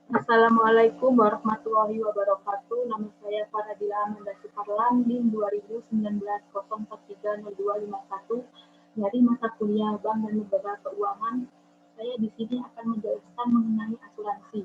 Assalamualaikum warahmatullahi wabarakatuh. Nama saya Faradila Amanda Suparlan, NIM 2019 043021 dari mata kuliah Bank dan Lembaga Keuangan. Saya di sini akan menjelaskan mengenai asuransi.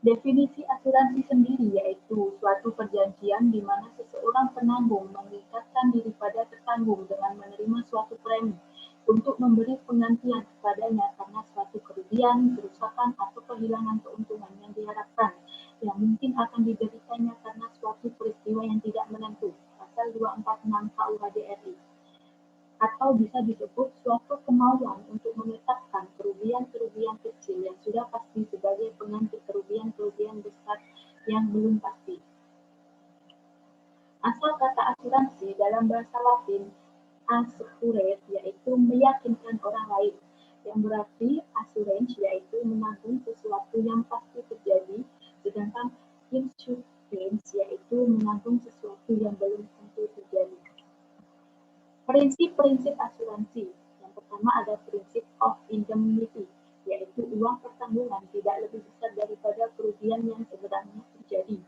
Definisi asuransi sendiri yaitu suatu perjanjian di mana seseorang penanggung mengikatkan diri pada tertanggung dengan menerima suatu premi untuk memberi penggantian kepadanya karena suatu kerugian, kerusakan, atau kehilangan keuntungan yang diharapkan yang mungkin akan dideritanya karena suatu peristiwa yang tidak menentu. Pasal 246 KUHD RI. Atau bisa disebut suatu kemauan untuk menetapkan kerugian-kerugian kecil yang sudah pasti sebagai pengganti kerugian-kerugian besar yang belum pasti. Asal kata asuransi dalam bahasa Latin assurere yaitu meyakinkan orang lain, yang berarti assurance yaitu menanggung sesuatu yang pasti terjadi, sedangkan insurance yaitu menanggung sesuatu yang belum tentu terjadi. Prinsip-prinsip asuransi. Yang pertama ada prinsip of indemnity, yaitu uang pertanggungan tidak lebih besar daripada kerugian yang sebenarnya terjadi.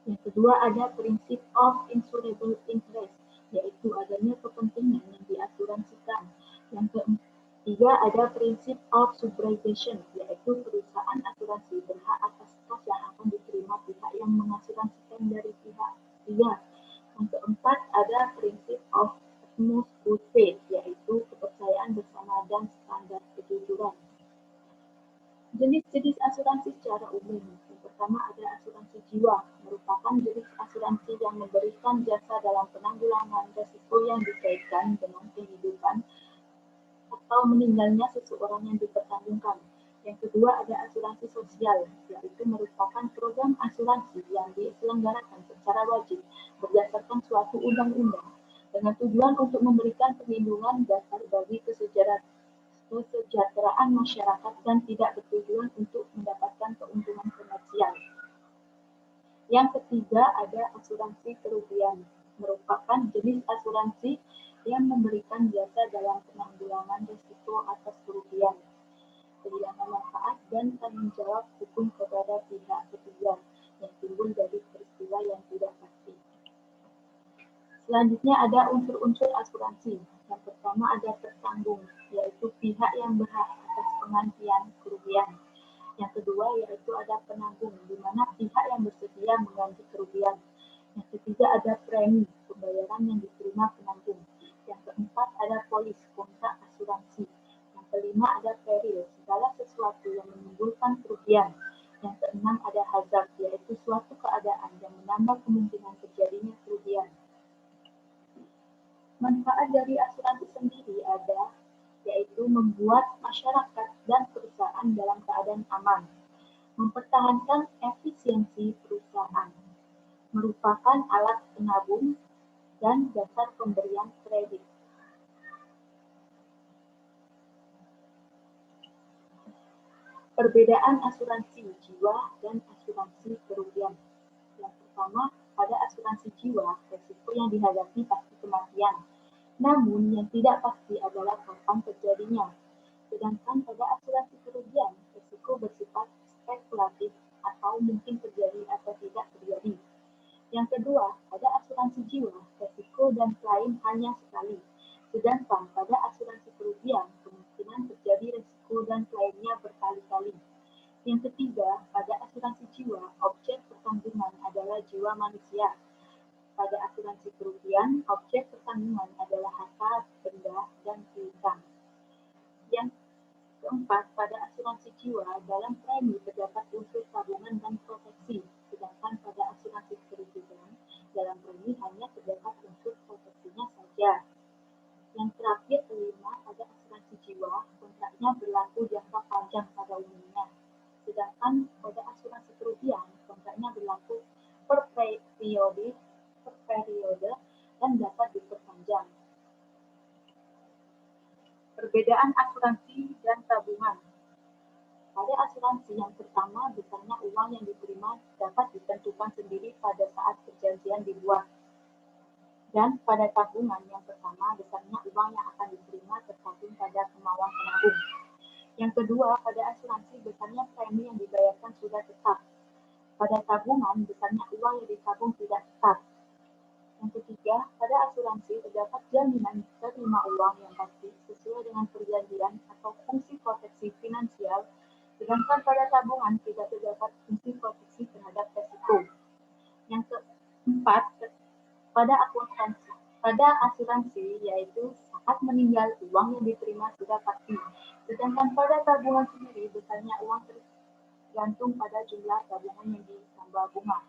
Yang kedua ada prinsip of insurable interest, yaitu adanya kepentingan yang diasuransikan. Yang ketiga ada prinsip of subrogation, yaitu perusahaan asuransi berhak atas kos yang akan diterima pihak yang mengasuransikan dari pihak ketiga. Yang keempat ada prinsip of utmost good faith, yaitu kepercayaan bersama dan standar kejujuran. Jenis-jenis asuransi secara umum. Yang pertama ada asuransi jiwa, merupakan jenis asuransi yang memberikan jasa dalam penanggulangan risiko yang dikaitkan dengan kehidupan atau meninggalnya seseorang yang dipertanggungan. Yang kedua ada asuransi sosial, yaitu merupakan program asuransi yang diselenggarakan secara wajib berdasarkan suatu undang-undang dengan tujuan untuk memberikan perlindungan dasar bagi kesejahteraan masyarakat dan tidak bertujuan untuk mendapatkan keuntungan komersial. Yang ketiga ada asuransi kerugian, merupakan jenis asuransi yang memberikan jasa dalam penanggulangan risiko atas kerugian, kehilangan manfaat, dan tanggung jawab hukum kepada pihak ketiga yang timbul dari peristiwa yang tidak pasti. Selanjutnya ada unsur-unsur asuransi. Yang pertama ada tertanggung, yaitu pihak yang berhak atas penggantian kerugian. Yang kedua yaitu ada penanggung, di mana pihak yang bersedia mengganti kerugian. Yang ketiga ada premi, pembayaran yang diterima penanggung. Yang keempat ada polis, kontrak asuransi. Yang kelima ada peril, segala sesuatu yang menimbulkan kerugian. Yang keenam ada hazard, yaitu suatu keadaan yang menambah kemungkinan terjadinya kerugian. Manfaat dari asuransi sendiri ada, yaitu membuat masyarakat dan perusahaan dalam keadaan aman, mempertahankan efisiensi perusahaan, merupakan alat penabung, dan dasar pemberian kredit. Perbedaan asuransi jiwa dan asuransi kerugian. Yang pertama, pada asuransi jiwa, risiko yang dihadapi pasti kematian. Namun, yang tidak pasti adalah kapan terjadinya. Sedangkan pada asuransi kerugian, risiko bersifat spekulatif atau mungkin terjadi atau tidak terjadi. Yang kedua, pada asuransi jiwa, risiko dan klaim hanya sekali. Sedangkan pada asuransi kerugian, kemungkinan terjadi risiko dan klaimnya berkali-kali. Yang ketiga, pada asuransi jiwa, objek pertanggungan adalah jiwa manusia. Pada asuransi kerugian, objek pertanggungan adalah harta, benda, dan piutang. Yang keempat, pada asuransi jiwa, dalam premi terdapat unsur tabungan dan proteksi, sedangkan pada asuransi kerugian, dalam premi hanya terdapat unsur proteksinya saja. Yang terakhir, kelima, pada asuransi jiwa, kontraknya berlaku jangka panjang pada umumnya. Sedangkan pada asuransi kerugian, kontraknya berlaku per periode dan dapat diperpanjang. Perbedaan asuransi dan tabungan. Pada asuransi yang pertama, besarnya uang yang diterima dapat ditentukan sendiri pada saat perjanjian dibuat. Dan pada tabungan yang pertama, besarnya uang yang akan diterima tergantung pada kemauan penabung. Yang kedua, pada asuransi besarnya premi yang dibayarkan sudah tetap. Pada tabungan besarnya uang yang ditabung tidak tetap. Yang ketiga, pada asuransi terdapat jaminan terima uang yang pasti sesuai dengan perjanjian atau fungsi proteksi finansial, sedangkan pada tabungan tidak terdapat fungsi proteksi terhadap resiko. Yang keempat, pada asuransi yaitu saat meninggal uang yang diterima sudah pasti, sedangkan pada tabungan sendiri besarnya uang tergantung pada jumlah tabungan yang ditambah bunga.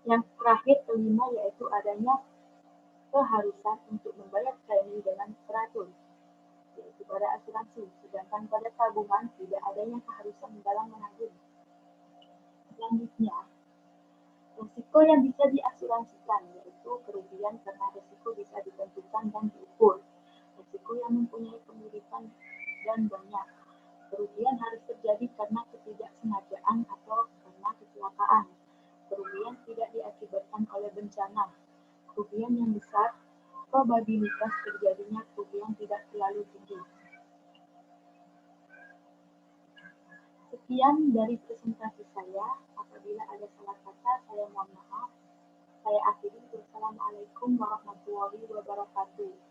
Yang terakhir, kelima, yaitu adanya keharusan untuk membayar premi dengan teratur, yaitu pada asuransi, sedangkan pada tabungan tidak adanya keharusan dalam menabung. Selanjutnya, risiko yang bisa diasuransikan, yaitu kerugian karena risiko bisa ditentukan dan diukur. Risiko yang mempunyai kemiripan dan banyak. Kerugian harus terjadi karena ketidaksengajaan atau karena kecelakaan. Kerugian tidak diakibatkan oleh bencana. Kerugian yang besar, probabilitas terjadinya kerugian tidak terlalu tinggi. Sekian dari presentasi saya. Apabila ada salah kata, saya mohon maaf. Saya akhiri. Wassalamualaikum warahmatullahi wabarakatuh.